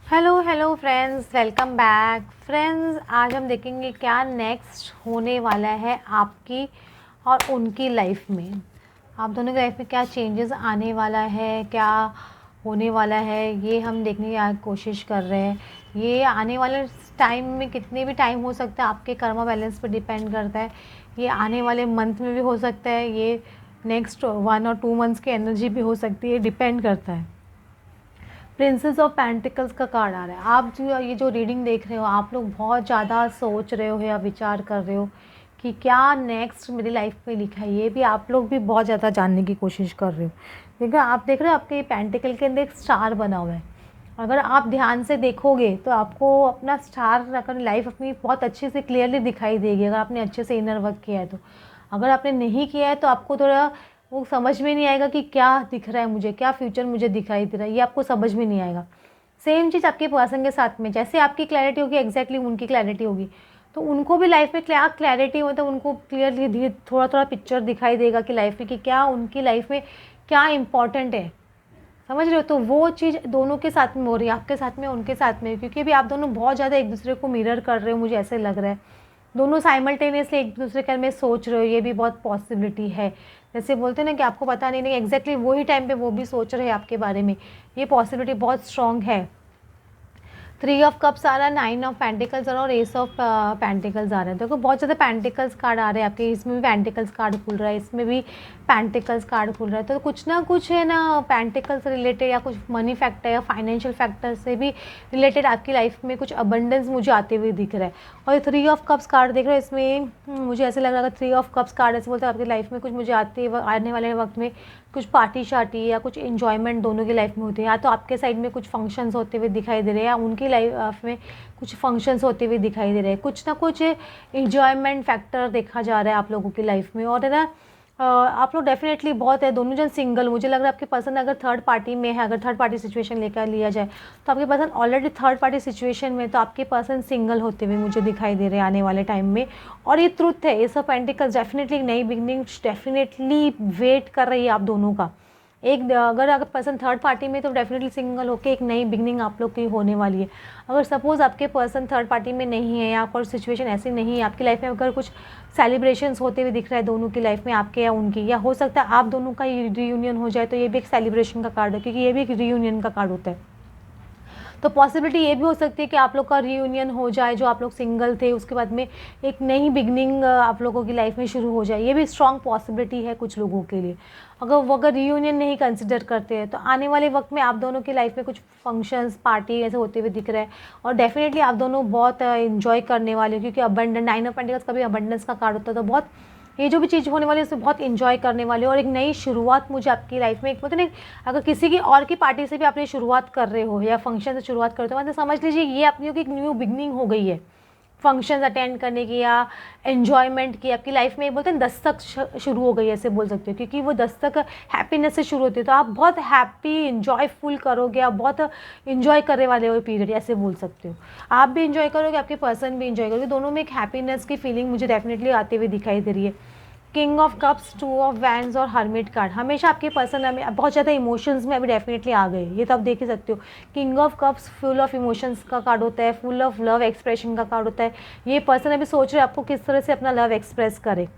Hello hello friends, welcome back friends. आज हम देखेंगे क्या नेक्स्ट होने वाला है आपकी और उनकी लाइफ में। आप दोनों की लाइफ में क्या चेंजेस आने वाला है, क्या होने वाला है, ये हम देखने की कोशिश कर रहे हैं। ये आने वाले टाइम में कितने भी टाइम हो सकता है, आपके कर्मा बैलेंस पर डिपेंड करता है। ये आने वाले मंथ में भी हो सकता है, ये नेक्स्ट 1 और 2 मंथ्स की एनर्जी भी हो सकती है, डिपेंड करता है। प्रिंसेस ऑफ पेंटिकल्स का कार्ड आ रहा है। आप जो ये जो रीडिंग देख रहे हो, आप लोग बहुत ज़्यादा सोच रहे हो या विचार कर रहे हो कि क्या नेक्स्ट मेरी लाइफ में लिखा है। ये भी आप लोग भी बहुत ज़्यादा जानने की कोशिश कर रहे हो। देखो, आप देख रहे हो आपके पेंटिकल के अंदर एक स्टार बना हुआ है। अगर आप ध्यान से देखोगे तो आपको अपना स्टार, अगर लाइफ अपनी बहुत अच्छे से क्लियरली दिखाई देगी, अगर आपने अच्छे से इनर वर्क किया है तो। अगर आपने नहीं किया है तो आपको थोड़ा वो समझ में नहीं आएगा कि क्या दिख रहा है मुझे, क्या फ्यूचर मुझे दिखाई दे रहा है, ये आपको समझ में नहीं आएगा। सेम चीज़ आपके पर्सन के साथ में, जैसे आपकी क्लैरिटी होगी एग्जैक्टली उनकी क्लैरिटी होगी। तो उनको भी लाइफ में क्या क्लैरिटी हो, तो उनको क्लियरली धीरे थोड़ा थोड़ा पिक्चर दिखाई देगा कि लाइफ में कि क्या उनकी लाइफ में क्या इंपॉर्टेंट है। समझ रहे हो? तो वो चीज़ दोनों के साथ में हो रही है, आपके साथ में, उनके साथ में, क्योंकि अभी आप दोनों बहुत ज़्यादा एक दूसरे को मिरर कर रहे हो, मुझे ऐसे लग रहा है। दोनों साइमल्टेनियसली एक दूसरे के बारे में सोच रहे हो, ये भी बहुत पॉसिबिलिटी है। जैसे बोलते हैं ना कि आपको पता नहीं एग्जैक्टली वही टाइम पे वो भी सोच रहे हैं आपके बारे में, ये पॉसिबिलिटी बहुत स्ट्रॉन्ग है। 3 ऑफ कप्स आ रहा है, 9 ऑफ पेंटिकल्स आ रहा है और एस ऑफ पेंटिकल्स आ रहा है। देखो, बहुत ज़्यादा पेंटिकल्स कार्ड आ रहे हैं आपके। इसमें भी पेंटिकल्स कार्ड खुल रहा है, इसमें भी पेंटिकल्स कार्ड खुल रहा है। तो कुछ ना कुछ है ना, पेंटिकल्स रिलेटेड या कुछ मनी फैक्टर या फाइनेंशियल फैक्टर से भी रिलेटेड आपकी लाइफ में कुछ अबंडेंस मुझे आते हुए दिख रहा है। और ये 3 ऑफ कप्स कार्ड देख रहे हो, इसमें मुझे ऐसे लग रहा है 3 ऑफ कप्स कार्ड ऐसे बोलते हैं आपकी लाइफ में कुछ मुझे आने वाले वक्त में कुछ पार्टी शार्टी या कुछ इन्जॉयमेंट दोनों की लाइफ में होती है। या तो आपके साइड में कुछ फंक्शंस होते हुए दिखाई दे रहे हैं या उनकी लाइफ में कुछ फंक्शंस होते हुए दिखाई दे रहे हैं। कुछ ना कुछ इन्जॉयमेंट फैक्टर देखा जा रहा है आप लोगों की लाइफ में। और है ना, आप लोग डेफिनेटली बहुत है, दोनों जन सिंगल, मुझे लग रहा है आपके पर्सन अगर थर्ड पार्टी में है, अगर थर्ड पार्टी सिचुएशन लेकर लिया जाए तो आपके person already third party situation में, तो आपके पर्सन सिंगल होते हुए मुझे दिखाई दे रहे हैं आने वाले टाइम में। और ये ट्रुथ है, ये सब पेंटिकल्स डेफिनेटली नई बिगनिंग डेफिनेटली वेट कर रही है आप दोनों का। एक अगर पर्सन थर्ड पार्टी में तो डेफिनेटली सिंगल होकर एक नई बिगनिंग आप लोग की होने वाली है। अगर सपोज़ आपके पर्सन थर्ड पार्टी में नहीं है या कोई सिचुएशन ऐसी नहीं है आपकी लाइफ में, अगर कुछ सेलिब्रेशंस होते हुए दिख रहा है दोनों की लाइफ में, आपके या उनकी, या हो सकता है आप दोनों का रीयूनियन हो जाए, तो ये भी एक सेलिब्रेशन का कार्ड है, क्योंकि ये भी एक रीयूनियन का कार्ड होता है। तो पॉसिबिलिटी ये भी हो सकती है कि आप लोग का रीयूनियन हो जाए, जो आप लोग सिंगल थे उसके बाद में एक नई बिगनिंग आप लोगों की लाइफ में शुरू हो जाए। ये भी स्ट्रॉन्ग पॉसिबिलिटी है कुछ लोगों के लिए। अगर रीयूनियन नहीं कंसिडर करते हैं तो आने वाले वक्त में आप दोनों की लाइफ में कुछ फंक्शंस पार्टी ऐसे होते हुए दिख रहे हैं। और डेफिनेटली आप दोनों बहुत इन्जॉय करने वाले हो, क्योंकि अबंडेंस, 9 ऑफ पेंटिकल्स का भी अबंडेंस का कार्ड होता है। तो बहुत ये जो भी चीज़ होने वाली है उसमें बहुत इन्जॉय करने वाले हो। और एक नई शुरुआत मुझे आपकी लाइफ में, एक मतलब नहीं, अगर किसी की और की पार्टी से भी आप ये शुरुआत कर रहे हो या फंक्शन से शुरुआत कर रहे हो, मतलब समझ लीजिए ये अपनी की एक न्यू बिगनिंग हो गई है। फंक्शंस अटेंड करने की या एन्जॉयमेंट की आपकी लाइफ में, ये बोलते हैं दस्तक शुरू हो गई है, ऐसे बोल सकते हो, क्योंकि वो दस्तक हैप्पीनेस से शुरू होती है। तो आप बहुत हैप्पी इन्जॉयफुल करोगे, आप बहुत इन्जॉय करने वाले हो पीरियड, ऐसे बोल सकते हो। आप भी इन्जॉय करोगे, आपके पर्सन भी इन्जॉय करोगे, दोनों में एक हैप्पीनेस की फीलिंग मुझे डेफिनेटली आते हुए दिखाई दे रही है। King of cups, 2 of wands और हर्मिट कार्ड, हमेशा आपके पर्सन हमें बहुत ज़्यादा इमोशंस में अभी डेफिनेटली आ गए, ये तो आप देख ही सकते हो। King of cups full of emotions का कार्ड होता है, फुल ऑफ लव एक्सप्रेशन का कार्ड होता है। ये पर्सन अभी सोच रहे हैं आपको किस तरह से अपना लव एक्सप्रेस करे।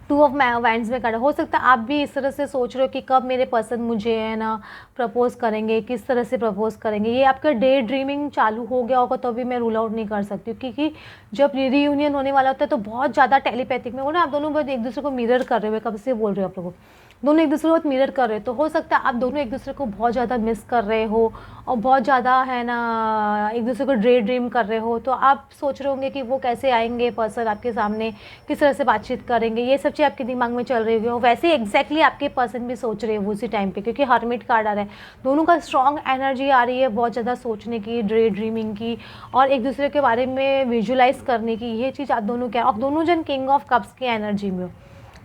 2 ऑफ वैंड्स में कार्ड हो सकता है आप भी इस तरह से सोच रहे हो कि कब मेरे पर्सन मुझे है ना प्रपोज करेंगे, किस तरह से प्रपोज करेंगे। ये आपका डे ड्रीमिंग चालू हो गया होगा तो भी मैं रूल आउट नहीं कर सकती हूँ, क्योंकि जब रीयूनियन होने वाला होता है तो बहुत ज़्यादा टेलीपैथिक में, वो ना आप दोनों बहुत एक दूसरे को मिरर कर रहे हो, कब से बोल रहे हो आप लोगों, दोनों एक दूसरे को बहुत मिरर कर रहे हो। तो हो सकता है आप दोनों एक दूसरे को बहुत ज़्यादा मिस कर रहे हो और बहुत ज़्यादा है ना एक दूसरे को ड्रीम कर रहे हो। तो आप सोच रहे होंगे कि वो कैसे आएंगे पर्सन आपके सामने, किस तरह से बातचीत करेंगे, ये सब चीज़ आपके दिमाग में चल रही होगी। वैसे ही एग्जैक्टली आपके पर्सन भी सोच रहे हो उसी टाइम पे, क्योंकि हर्मिट कार्ड आ रहा है। दोनों का स्ट्रॉन्ग एनर्जी आ रही है बहुत ज़्यादा सोचने की, ड्रीमिंग की और एक दूसरे के बारे में विजुलाइज करने की। ये चीज़ आप दोनों क्या, आप दोनों जन किंग ऑफ कप्स की एनर्जी में हो,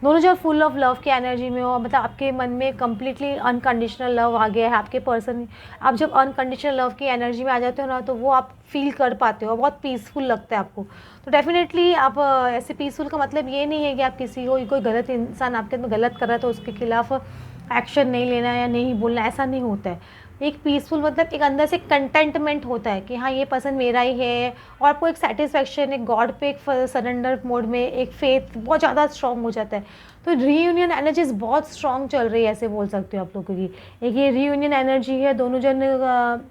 दोनों जब फुल ऑफ लव की एनर्जी में हो, मतलब आपके मन में कम्प्लीटली अनकंडीशनल लव आ गया है आपके पर्सन। आप जब अनकंडीशनल लव की एनर्जी में आ जाते हो ना, तो वो आप फील कर पाते हो, बहुत पीसफुल लगता है आपको। तो डेफिनेटली आप ऐसे पीसफुल का मतलब ये नहीं है कि आप किसी को, कोई गलत इंसान आपके अंदर गलत कर रहा है तो उसके खिलाफ एक्शन नहीं लेना या नहीं बोलना, ऐसा नहीं होता है। एक पीसफुल मतलब एक अंदर से कंटेंटमेंट होता है कि हाँ ये पर्सन मेरा ही है, और आपको एक सेटिस्फेक्शन, एक गॉड पे एक सरेंडर मोड में एक फेथ बहुत ज़्यादा स्ट्रॉन्ग हो जाता है। तो रीयूनियन एनर्जीज बहुत स्ट्रॉन्ग चल रही है, ऐसे बोल सकते हो आप लोगों की। एक ये रीयूनियन एनर्जी है, दोनों जन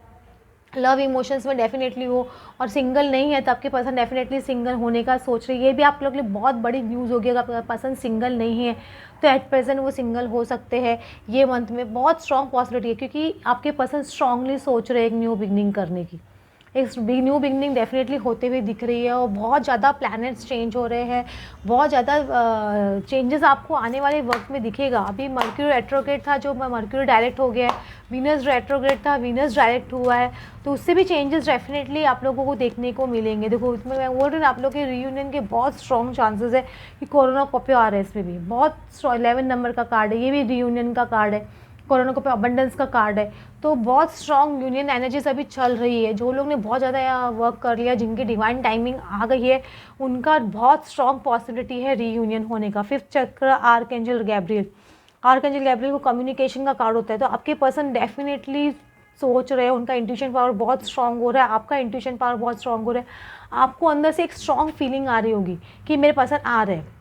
लव इमोशंस में डेफिनेटली हो, और सिंगल नहीं है तो आपके पर्सन डेफिनेटली सिंगल होने का सोच रही है। ये भी आप लोग के लिए बहुत बड़ी न्यूज़ होगी, अगर आपका पर्सन सिंगल नहीं है तो एट प्रेजेंट वो सिंगल हो सकते हैं। ये मंथ में बहुत स्ट्रॉन्ग पॉसिबिलिटी है, क्योंकि आपके पर्सन स्ट्रांगली सोच रहे हैं एक न्यू बिगनिंग करने की। एक न्यू बिगनिंग डेफिनेटली होते हुए दिख रही है, और बहुत ज़्यादा प्लैनेट्स चेंज हो रहे हैं, बहुत ज़्यादा चेंजेस आपको आने वाले वक्त में दिखेगा। अभी मर्क्यूरी रेट्रोग्रेड था, जो मर्क्यूरी डायरेक्ट हो गया है, वीनस रेट्रोग्रेड था, वीनस डायरेक्ट हुआ है, तो उससे भी चेंजेस डेफिनेटली आप लोगों को देखने को मिलेंगे। देखो इसमें मैं बोल रही हूँ आप लोग के रीयूनियन के बहुत स्ट्रॉन्ग चांसेस है कि कोरोना कॉपी आ रहा है, इसमें भी बहुत 11 नंबर का कार्ड है, ये भी रीयूनियन का कार्ड है, कोरोना को पे अबंडेंस का कार्ड है। तो बहुत स्ट्रॉन्ग यूनियन एनर्जीज अभी चल रही है। जो लोग ने बहुत ज़्यादा वर्क कर लिया, जिनकी डिवाइन टाइमिंग आ गई है, उनका बहुत स्ट्रॉन्ग पॉसिबिलिटी है रीयूनियन होने का। 5th चक्र आर्कएंजल गैब्रियल, आर्कएंजल गैब्रियल को कम्युनिकेशन का कार्ड होता है। तो आपके पर्सन डेफिनेटली सोच रहे हैं, उनका इंट्यूशन पावर बहुत स्ट्रॉन्ग हो रहा है, आपका इंट्यूशन पावर बहुत स्ट्रॉन्ग हो रहा है। आपको अंदर से एक स्ट्रॉन्ग फीलिंग आ रही होगी कि मेरे पर्सन आ रहे हैं,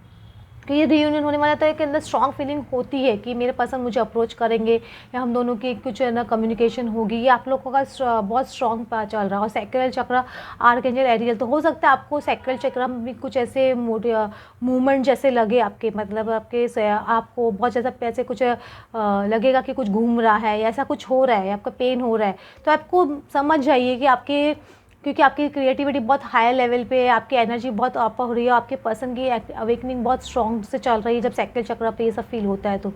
कि ये रीयूनियन होने वाला था, एक अंदर स्ट्रॉन्ग फीलिंग होती है कि मेरे पर्सन मुझे अप्रोच करेंगे, या हम दोनों की कुछ ना कम्युनिकेशन होगी। ये आप लोगों का बहुत स्ट्रॉन्ग चल रहा है। और सैक्रल चक्र आर्कएंजल एरियल, तो हो सकता है आपको सैक्रल चक्र में कुछ ऐसे मूवमेंट जैसे लगे आपके, मतलब आपको बहुत ज़्यादा पैसे कुछ लगेगा कि कुछ घूम रहा है, या ऐसा कुछ हो रहा है, आपका पेन हो रहा है। तो आपको समझ जाइए कि आपके, क्योंकि आपकी क्रिएटिविटी बहुत हायर लेवल पे है, आपकी एनर्जी बहुत अप हो रही है, आपके पर्सन की अवेकनिंग बहुत स्ट्रॉन्ग से चल रही है। जब सैक्रल चक्र पे ये सब फील होता है तो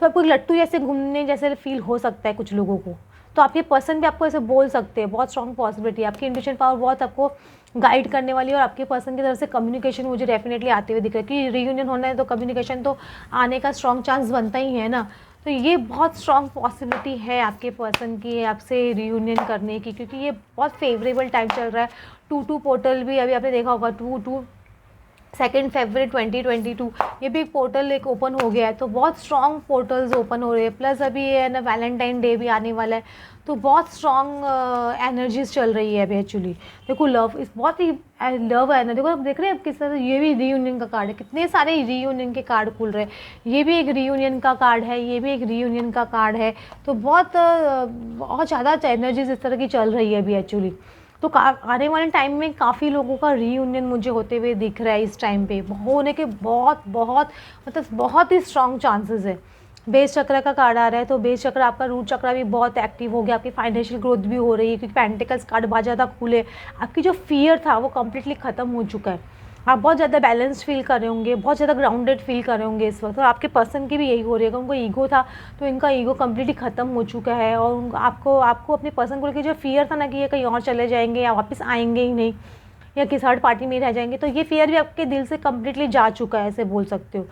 आपको एक लट्टू जैसे घूमने जैसे फील हो सकता है कुछ लोगों को। तो आपके पर्सन भी आपको ऐसे बोल सकते हैं, बहुत स्ट्रॉन्ग पॉसिबिलिटी है। आपकी इंट्यूशन पावर बहुत आपको गाइड करने वाली है, और आपके पर्सन की तरफ से कम्युनिकेशन मुझे डेफिनेटली आते हुए दिख रहा है कि रीयूनियन होना है तो कम्युनिकेशन तो आने का स्ट्रॉन्ग चांस बनता ही है ना। तो ये बहुत स्ट्रॉन्ग पॉसिबिलिटी है आपके पर्सन की आपसे रीयूनियन करने की, क्योंकि ये बहुत फेवरेबल टाइम चल रहा है। 2-2 पोर्टल भी अभी आपने देखा होगा, 2 फरवरी 2022 ये भी एक पोर्टल एक ओपन हो गया है। तो बहुत स्ट्रॉन्ग पोर्टल्स ओपन हो रहे हैं। प्लस अभी ये है ना वैलेंटाइन डे भी आने वाला है, तो बहुत स्ट्रॉन्ग एनर्जीज चल रही है अभी एक्चुअली। देखो लव इस बहुत ही लव है ना, देखो आप देख रहे हैं किस तरह ये भी रीयूनियन का कार्ड है, कितने सारे रीयूनियन के कार्ड खुल रहे हैं। ये भी एक रीयूनियन का कार्ड है, ये भी एक रीयूनियन का कार्ड है। तो बहुत बहुत ज़्यादा एनर्जीज इस तरह की चल रही है अभी एक्चुअली। तो आने वाले टाइम में काफ़ी लोगों का रीयूनियन मुझे होते हुए दिख रहा है इस टाइम पे, होने के बहुत बहुत मतलब बहुत ही स्ट्रॉन्ग चांसेस है। बेस चक्र का कार्ड आ रहा है, तो बेस चक्र आपका रूट चक्र भी बहुत एक्टिव हो गया, आपकी फाइनेंशियल ग्रोथ भी हो रही है, क्योंकि पेंटिकल्स कार्ड बहुत ज़्यादा खुले। आपकी जो फियर था वो कम्प्लीटली ख़त्म हो चुका है। आप बहुत ज़्यादा बैलेंस फील कर रहे होंगे, बहुत ज़्यादा ग्राउंडेड फील कर रहे होंगे इस वक्त। और आपके पर्सन की भी यही हो रही है, उनको ईगो था तो इनका ईगो कम्प्लीटली ख़त्म हो चुका है। और आपको अपने पर्सन को लेकर जो फियर था ना कि ये कहीं और चले जाएंगे या वापस आएंगे ही नहीं, या किसी थर्ड पार्टी में रह जाएंगे, तो ये फियर भी आपके दिल से कम्प्लीटली जा चुका है, ऐसे बोल सकते हो।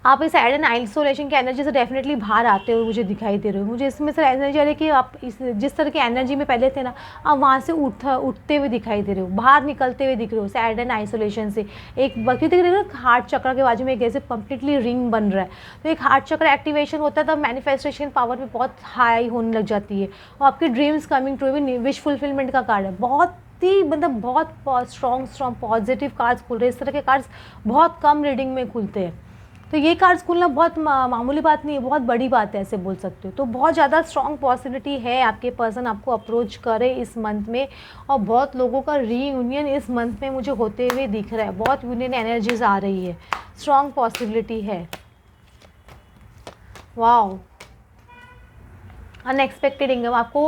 आप इस सैड एंड आइसोलेशन की एनर्जी से डेफिनेटली बाहर आते हुए मुझे दिखाई दे रहे हो। मुझे इसमें से एनर्जी आ रही है कि आप जिस तरह की एनर्जी में पहले थे ना, आप वहाँ से उठते हुए दिखाई दे रहे हो, बाहर निकलते हुए दिख रहे हो सैड एंड आइसोलेशन से। एक बाकी दिख रहे हो हार्ट चक्र के बाजू में एक ऐसे कम्प्लीटली रिंग बन रहा है, तो एक हार्ट चक्र एक्टिवेशन होता है तब मैनिफेस्टेशन पावर भी बहुत हाई होने लग जाती है, और आपके ड्रीम्स कमिंग ट्रू भी विश फुलफिलमेंट का कार्ड है। बहुत ही मतलब बहुत स्ट्रॉन्ग पॉजिटिव कार्ड्स खुल रहे हैं। इस तरह के कार्ड्स बहुत कम रीडिंग में खुलते हैं, तो ये कार्ड्स खुलना बहुत मामूली बात नहीं है, बहुत बड़ी बात है, ऐसे बोल सकते हो। तो बहुत ज़्यादा स्ट्रॉन्ग पॉसिबिलिटी है आपके पर्सन आपको अप्रोच करे इस मंथ में, और बहुत लोगों का रीयूनियन इस मंथ में मुझे होते हुए दिख रहा है। बहुत यूनियन एनर्जीज आ रही है, स्ट्रॉन्ग पॉसिबिलिटी है। वाओ, अनएक्सपेक्टेड इनकम, आपको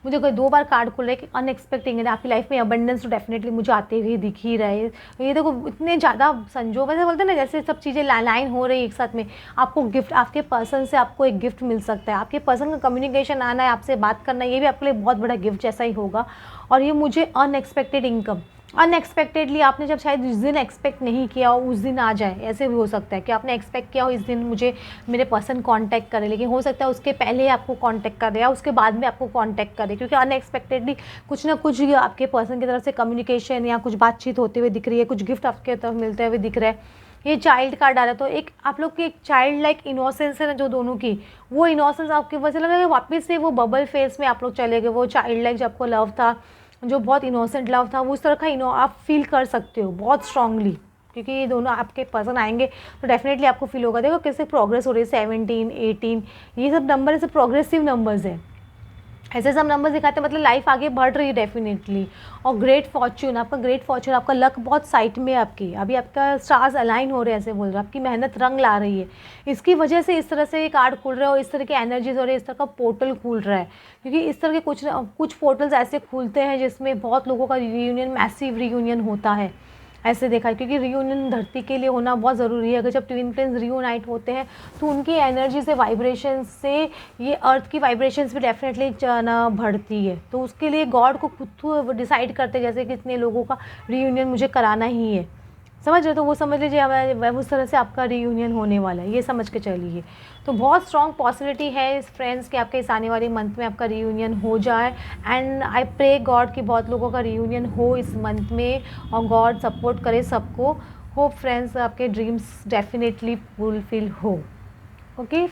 मुझे कोई 2 बार कार्ड खुल रहा है कि अनएक्सपेक्टेड इनकम आपकी लाइफ में अबंडेंस तो डेफिनेटली मुझे आते हुए दिख ही रहा है। ये देखो इतने ज़्यादा संजोग ऐसे बोलते हैं ना, जैसे सब चीज़ें लाइन हो रही है एक साथ में। आपको गिफ्ट, आपके पर्सन से आपको एक गिफ्ट मिल सकता है, आपके पर्सन का कम्युनिकेशन आना है, आपसे बात करना है, ये भी आपके लिए बहुत बड़ा गिफ्ट जैसा ही होगा। और ये मुझे अनएक्सपेक्टेड इनकम, अनएक्सपेक्टेडली आपने जब शायद जिस दिन एक्सपेक्ट नहीं किया हो उस दिन आ जाए, ऐसे भी हो सकता है कि आपने एक्सपेक्ट किया हो इस दिन मुझे मेरे पर्सन कांटेक्ट करे, लेकिन हो सकता है उसके पहले आपको कांटेक्ट करे या उसके बाद में आपको कांटेक्ट करे, क्योंकि अनएक्सपेक्टेडली कुछ ना कुछ आपके पर्सन की तरफ से कम्युनिकेशन या कुछ बातचीत होते हुए दिख रही है, कुछ गिफ्ट आपके तरफ मिलते हुए दिख रहा है। ये चाइल्ड कार्ड आ रहा है, तो एक आप लोग की एक चाइल्ड लाइक इनोसेंस है ना जो दोनों की, वो इनोसेंस आपके वजह से लग रहा है वापस से वो बबल फेस में आप लोग चले गए। वो चाइल्ड लाइक जो आपको लव था, जो बहुत इनोसेंट लव था, वो उस तरह का आप फील कर सकते हो बहुत स्ट्रांगली, क्योंकि ये दोनों आपके पर्सन आएंगे तो डेफिनेटली आपको फील होगा। देखो कैसे प्रोग्रेस हो रही है, 17, 18, ये सब नंबर ऐसे प्रोग्रेसिव नंबर्स हैं, ऐसे सब नंबर्स दिखाते हैं, मतलब लाइफ आगे बढ़ रही है डेफिनेटली। और ग्रेट फॉर्च्यून, आपका ग्रेट फॉर्च्यून, आपका लक बहुत साइड में है आपकी, अभी आपका स्टार्स अलाइन हो रहे हैं, ऐसे बोल रहे हैं, आपकी मेहनत रंग ला रही है। इसकी वजह से इस तरह से कार्ड खुल रहा है और इस तरह की एनर्जीज हो रही है, इस तरह का पोर्टल खुल रहा है, क्योंकि इस तरह के कुछ पोर्टल्स ऐसे खुलते हैं जिसमें बहुत लोगों का रियूनियन, मैसिव रियूनियन होता है, ऐसे देखा है। क्योंकि रियूनियन धरती के लिए होना बहुत ज़रूरी है। अगर जब ट्विन फ्लेम्स रियूनाइट होते हैं तो उनकी एनर्जी से, वाइब्रेशन से, ये अर्थ की वाइब्रेशंस भी डेफिनेटली ना बढ़ती है। तो उसके लिए गॉड को खुद डिसाइड करते हैं, जैसे कि इतने लोगों का रियूनियन मुझे कराना ही है, समझ रहे, तो वो समझ लीजिए हमारे उस तरह से आपका रियूनियन होने वाला है, ये समझ के चलिए। तो बहुत स्ट्रॉन्ग पॉसिबिलिटी है इस फ्रेंड्स के आपके इस आने वाले मंथ में आपका रियूनियन हो जाए। एंड आई प्रे गॉड कि बहुत लोगों का रियूनियन हो इस मंथ में और गॉड सपोर्ट करे सबको। होप फ्रेंड्स आपके ड्रीम्स डेफिनेटली फुलफिल हो। ओके